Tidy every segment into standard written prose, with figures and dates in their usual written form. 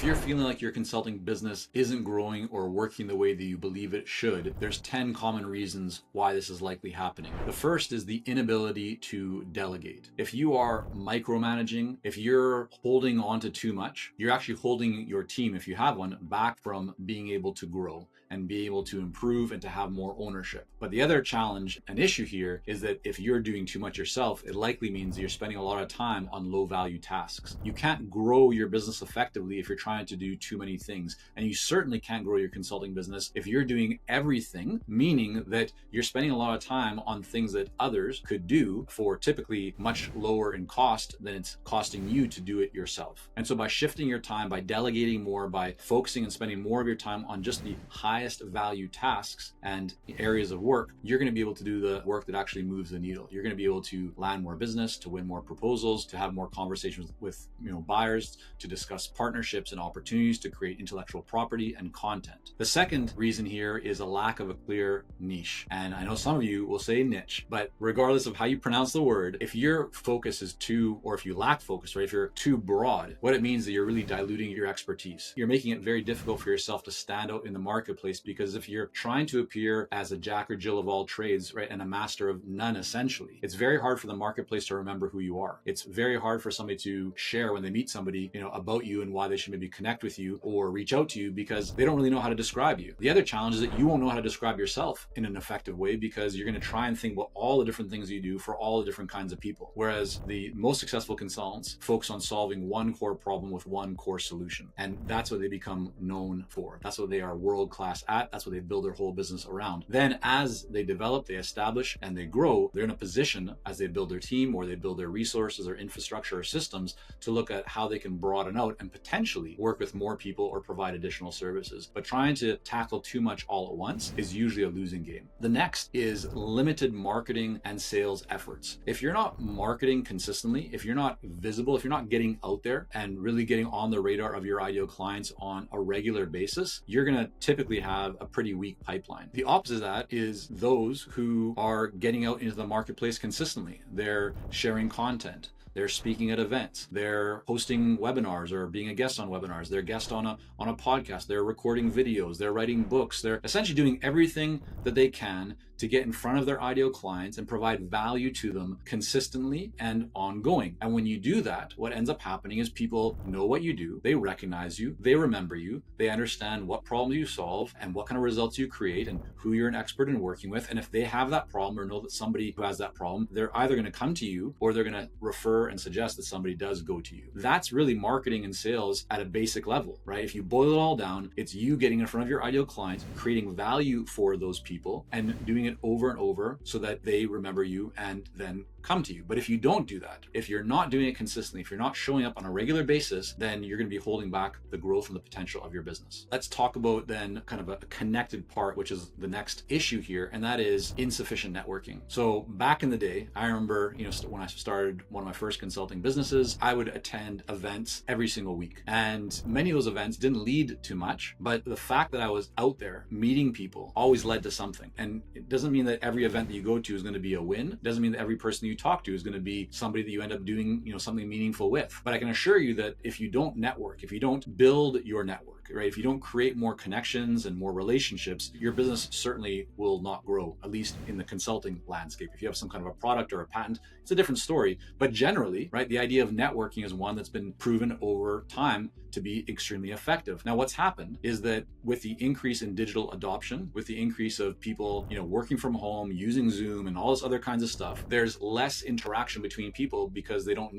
If you're feeling like your consulting business isn't growing or working the way that you believe it should, there's 10 common reasons why this is likely happening. The first is the inability to delegate. If you are micromanaging, if you're holding on to too much, you're actually holding your team, if you have one, back from being able to grow and be able to improve and to have more ownership. But the other challenge and issue here is that if you're doing too much yourself, it likely means you're spending a lot of time on low value tasks. You can't grow your business effectively if you're trying to do too many things. And you certainly can't grow your consulting business if you're doing everything, meaning that you're spending a lot of time on things that others could do for typically much lower in cost than it's costing you to do it yourself. And so by shifting your time, by delegating more, by focusing and spending more of your time on just the highest value tasks and areas of work, you're going to be able to do the work that actually moves the needle. You're going to be able to land more business, to win more proposals, to have more conversations with buyers, to discuss partnerships and opportunities, to create intellectual property and content. The second reason here is a lack of a clear niche. And I know some of you will say niche, but regardless of how you pronounce the word, if your focus is too, or if you lack focus, right, if you're too broad, what it means is that you're really diluting your expertise. You're making it very difficult for yourself to stand out in the marketplace, because if you're trying to appear as a Jack or Jill of all trades, right, and a master of none, essentially, it's very hard for the marketplace to remember who you are. It's very hard for somebody to share when they meet somebody, about you and why they should maybe connect with you or reach out to you, because they don't really know how to describe you. The other challenge is that you won't know how to describe yourself in an effective way, because you're going to try and think about all the different things you do for all the different kinds of people. Whereas the most successful consultants focus on solving one core problem with one core solution. And that's what they become known for. That's what they are world class at. That's what they build their whole business around. Then as they develop, they establish, and they grow, they're in a position as they build their team or they build their resources or infrastructure or systems to look at how they can broaden out and potentially work with more people or provide additional services. But trying to tackle too much all at once is usually a losing game. The next is limited marketing and sales efforts. If you're not marketing consistently, if you're not visible, if you're not getting out there and really getting on the radar of your ideal clients on a regular basis, you're going to typically have a pretty weak pipeline. The opposite of that is those who are getting out into the marketplace consistently. They're sharing content. They're speaking at events. They're hosting webinars or being a guest on webinars. They're a guest on a podcast. They're recording videos. They're writing books. They're essentially doing everything that they can to get in front of their ideal clients and provide value to them consistently and ongoing. And when you do that, what ends up happening is people know what you do. They recognize you. They remember you. They understand what problems you solve and what kind of results you create and who you're an expert in working with. And if they have that problem or know that somebody who has that problem, they're either going to come to you or they're going to refer and suggest that somebody does go to you. That's really marketing and sales at a basic level, right? If you boil it all down, it's you getting in front of your ideal clients, creating value for those people and doing it over and over so that they remember you and then come to you. But if you don't do that, if you're not doing it consistently, if you're not showing up on a regular basis, then you're going to be holding back the growth and the potential of your business. Let's talk about then kind of a connected part, which is the next issue here, and that is insufficient networking. So back in the day, I remember, when I started one of my first consulting businesses, I would attend events every single week. And many of those events didn't lead to much, but the fact that I was out there meeting people always led to something. And it doesn't mean that every event that you go to is going to be a win. It doesn't mean that every person you talk to is going to be somebody that you end up doing, something meaningful with. But I can assure you that if you don't network, if you don't build your network, right, if you don't create more connections and more relationships, your business certainly will not grow, at least in the consulting landscape. If you have some kind of a product or a patent, it's a different story. But generally, right, the idea of networking is one that's been proven over time to be extremely effective. Now, what's happened is that with the increase in digital adoption, with the increase of people, working from home, using Zoom and all this other kinds of stuff, there's less interaction between people because they don't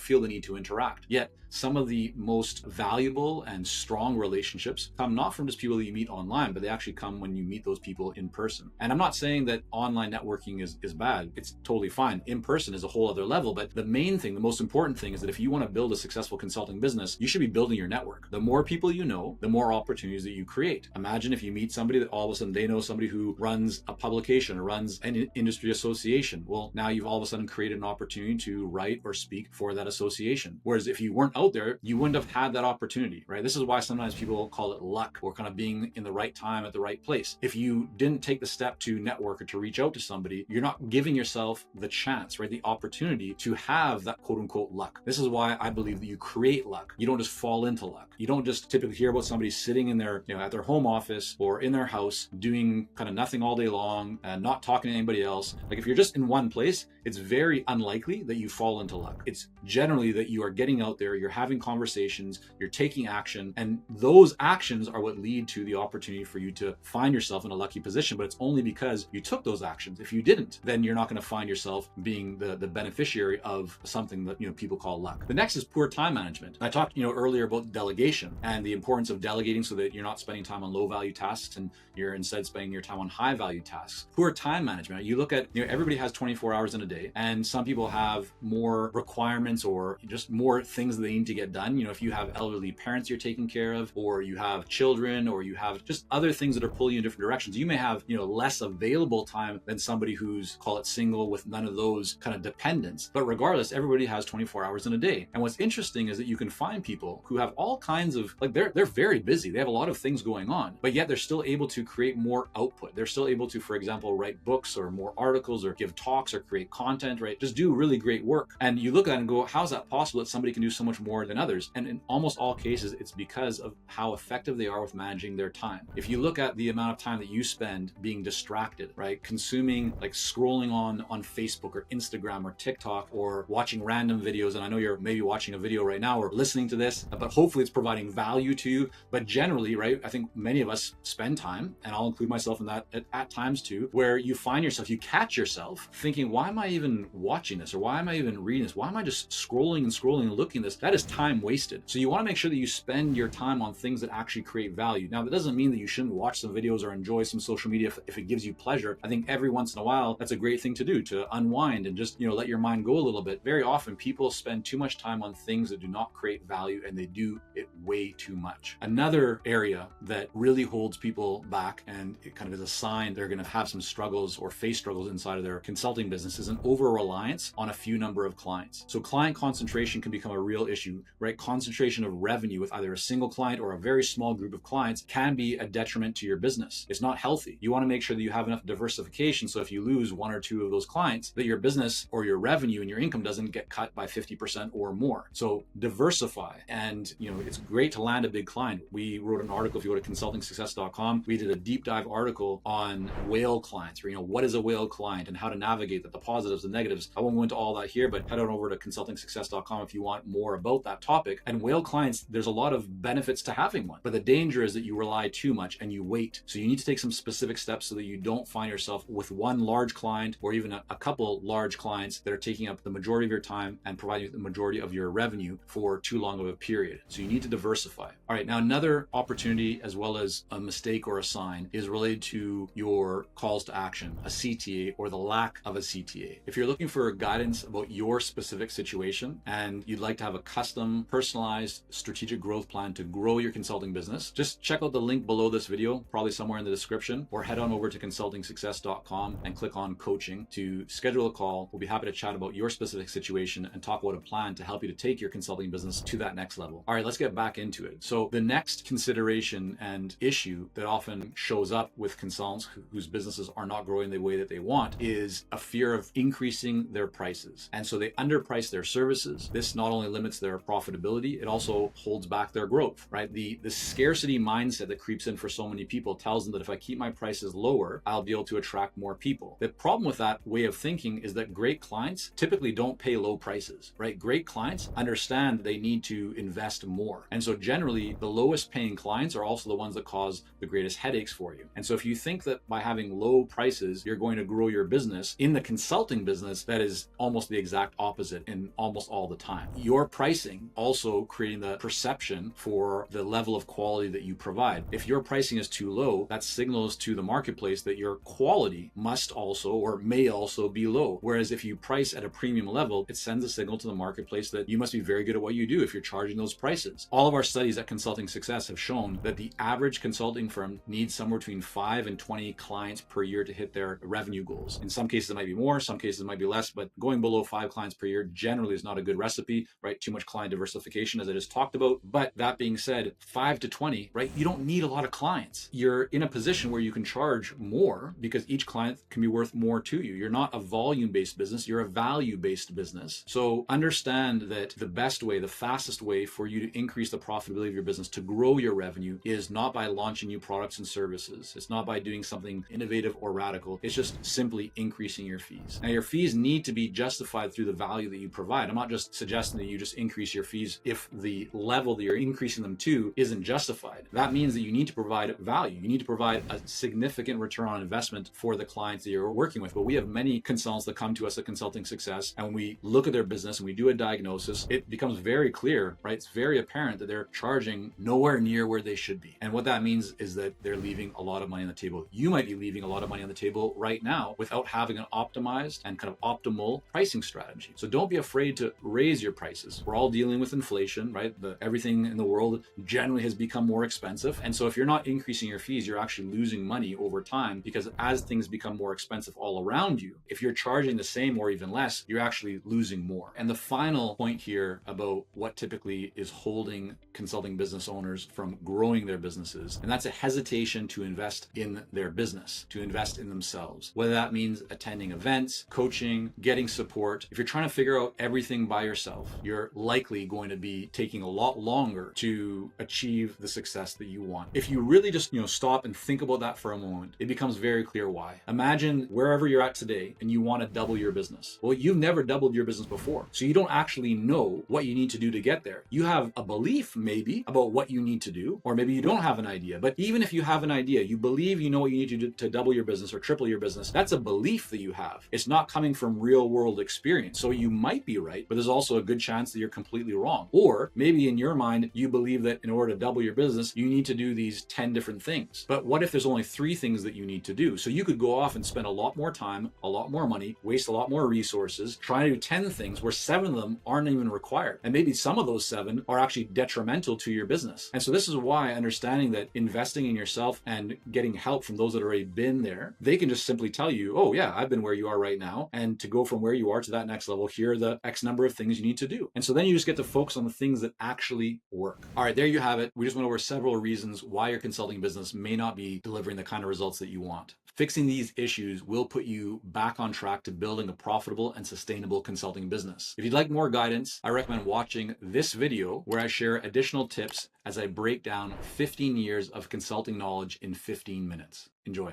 feel the need to interact. Yet some of the most valuable and strong relationships come not from just people that you meet online, but they actually come when you meet those people in person. And I'm not saying that online networking is bad. It's totally fine. In person is a whole other level. But the main thing, the most important thing is that if you want to build a successful consulting business, you should be building your network. The more people you know, the more opportunities that you create. Imagine if you meet somebody that all of a sudden they know somebody who runs a publication or runs an industry association. Well, now you've all of a sudden created an opportunity to write or speak for or that association. Whereas if you weren't out there, you wouldn't have had that opportunity, right? This is why sometimes people call it luck, or kind of being in the right time at the right place. If you didn't take the step to network or to reach out to somebody, you're not giving yourself the chance, right? The opportunity to have that quote unquote luck. This is why I believe that you create luck. You don't just fall into luck. You don't just typically hear about somebody sitting in their, at their home office or in their house doing kind of nothing all day long and not talking to anybody else. Like if you're just in one place, it's very unlikely that you fall into luck. It's generally that you are getting out there, you're having conversations, you're taking action, and those actions are what lead to the opportunity for you to find yourself in a lucky position. But it's only because you took those actions. If you didn't, then you're not going to find yourself being the beneficiary of something that people call luck. The next is poor time management. I talked earlier about delegation and the importance of delegating so that you're not spending time on low value tasks and you're instead spending your time on high value tasks. Poor time management. You look at everybody has 24 hours in a day, and some people have more requirements or just more things that they need to get done. If you have elderly parents you're taking care of, or you have children, or you have just other things that are pulling you in different directions, you may have less available time than somebody who's, call it, single with none of those kind of dependents. But regardless, everybody has 24 hours in a day. And what's interesting is that you can find people who have all kinds of, like, they're very busy. They have a lot of things going on, but yet they're still able to create more output. They're still able to, for example, write books or more articles or give talks or create content, right? Just do really great work. And you look at it and go, how's that possible that somebody can do so much more than others? And in almost all cases, it's because of how effective they are with managing their time. If you look at the amount of time that you spend being distracted, right? Consuming, like scrolling on Facebook or Instagram or TikTok, or watching random videos. And I know you're maybe watching a video right now or listening to this, but hopefully it's providing value to you. But generally, right, I think many of us spend time, and I'll include myself in that at times too, where you find yourself, you catch yourself thinking, why am I even watching this? Or why am I even reading this? Why am I just scrolling and looking at this? That is time wasted. So you want to make sure that you spend your time on things that actually create value. Now, that doesn't mean that you shouldn't watch some videos or enjoy some social media if it gives you pleasure. I think every once in a while, that's a great thing to do, to unwind and just, let your mind go a little bit. Very often people spend too much time on things that do not create value, and they do it way too much. Another area that really holds people back, and it kind of is a sign they're going to have some struggles or face struggles inside of their consulting business, is an over-reliance on a few number of clients. So client concentration can become a real issue, right? Concentration of revenue with either a single client or a very small group of clients can be a detriment to your business. It's not healthy. You want to make sure that you have enough diversification, so if you lose one or two of those clients, that your business or your revenue and your income doesn't get cut by 50% or more. So diversify. And it's great to land a big client. We wrote an article, if you go to consultingsuccess.com, we did a deep dive article on whale clients, or what is a whale client and how to navigate that, the positives and negatives. I won't go into all that here, but head on over to consultingsuccess.com if you want more about that topic. And whale clients, there's a lot of benefits to having one, but the danger is that you rely too much and you wait. So you need to take some specific steps so that you don't find yourself with one large client or even a couple large clients that are taking up the majority of your time and providing the majority of your revenue for too long of a period. So you need to diversify. All right, now another opportunity, as well as a mistake or a sign, is related to your calls to action, a CTA, or the lack of a CTA. If you're looking for guidance about your specific situation and you'd like to have a custom, personalized strategic growth plan to grow your consulting business, just check out the link below this video, probably somewhere in the description, or head on over to consultingsuccess.com and click on coaching to schedule a call. We'll be happy to chat about your specific situation and talk about a plan to help you to take your consulting business to that next level. All right, let's get back into it. So the next consideration and issue that often shows up with consultants whose businesses are not growing the way that they want is a fear of increasing their prices. And so they underprice their services. This not only limits their profitability, it also holds back their growth, right? The scarcity mindset that creeps in for so many people tells them that if I keep my prices lower, I'll be able to attract more people. The problem with that way of thinking is that great clients typically don't pay low prices, right? Great clients understand they need to invest more. And so generally the lowest paying clients are also the ones that cause the greatest headaches for you. And so if you think that by having low prices, you're going to grow your business, in the consulting business, that is almost the exact opposite in almost all the time. Your pricing also creating the perception for the level of quality that you provide. If your pricing is too low, that signals to the marketplace that your quality must also or may also be low. Whereas if you price at a premium level, it sends a signal to the marketplace that you must be very good at what you do if you're charging those prices. All of our studies at Consulting Success have shown that the average consulting firm needs somewhere between 5 and 20 clients per year to hit their revenue goals. In some cases it might be more, some cases it might be less, but going below 5 clients per year generally generally is not a good recipe, right? Too much client diversification, as I just talked about. But that being said, 5 to 20, right? You don't need a lot of clients. You're in a position where you can charge more because each client can be worth more to you. You're not a volume-based business, you're a value-based business. So understand that the best way, the fastest way for you to increase the profitability of your business, to grow your revenue, is not by launching new products and services. It's not by doing something innovative or radical. It's just simply increasing your fees. Now, your fees need to be justified through the value that you provide. I'm not just suggesting that you just increase your fees if the level that you're increasing them to isn't justified. That means that you need to provide value. You need to provide a significant return on investment for the clients that you're working with. But we have many consultants that come to us at Consulting Success, and when we look at their business and we do a diagnosis, it becomes very clear, right? It's very apparent that they're charging nowhere near where they should be. And what that means is that they're leaving a lot of money on the table. You might be leaving a lot of money on the table right now without having an optimized and kind of optimal pricing strategy. So don't be afraid to raise your prices. We're all dealing with inflation, right? Everything in the world generally has become more expensive. And so if you're not increasing your fees, you're actually losing money over time, because as things become more expensive all around you, if you're charging the same or even less, you're actually losing more. And the final point here about what typically is holding consulting business owners from growing their businesses, and that's a hesitation to invest in their business, to invest in themselves. Whether that means attending events, coaching, getting support. If you're trying to figure out everything by yourself, you're likely going to be taking a lot longer to achieve the success that you want. If you really just, stop and think about that for a moment, it becomes very clear why. Imagine wherever you're at today and you want to double your business. Well, you've never doubled your business before, so you don't actually know what you need to do to get there. You have a belief maybe about what you need to do, or maybe you don't have an idea. But even if you have an idea, you believe you know what you need to do to double your business or triple your business, that's a belief that you have. It's not coming from real world experience. So you might be right, but there's also a good chance that you're completely wrong. Or maybe in your mind, you believe that in order to double your business, you need to do these 10 different things. But what if there's only 3 things that you need to do? So you could go off and spend a lot more time, a lot more money, waste a lot more resources, trying to do 10 things where 7 of them aren't even required. And maybe some of those 7 are actually detrimental to your business. And so this is why understanding that investing in yourself and getting help from those that have already been there, they can just simply tell you, oh yeah, I've been where you are right now. And to go from where you are to that next level, here are the X number of things you need to do. And so then you just get to focus on the things that actually work. All right, there you have it. We just went over several reasons why your consulting business may not be delivering the kind of results that you want. Fixing these issues will put you back on track to building a profitable and sustainable consulting business. If you'd like more guidance, I recommend watching this video where I share additional tips as I break down 15 years of consulting knowledge in 15 minutes. Enjoy.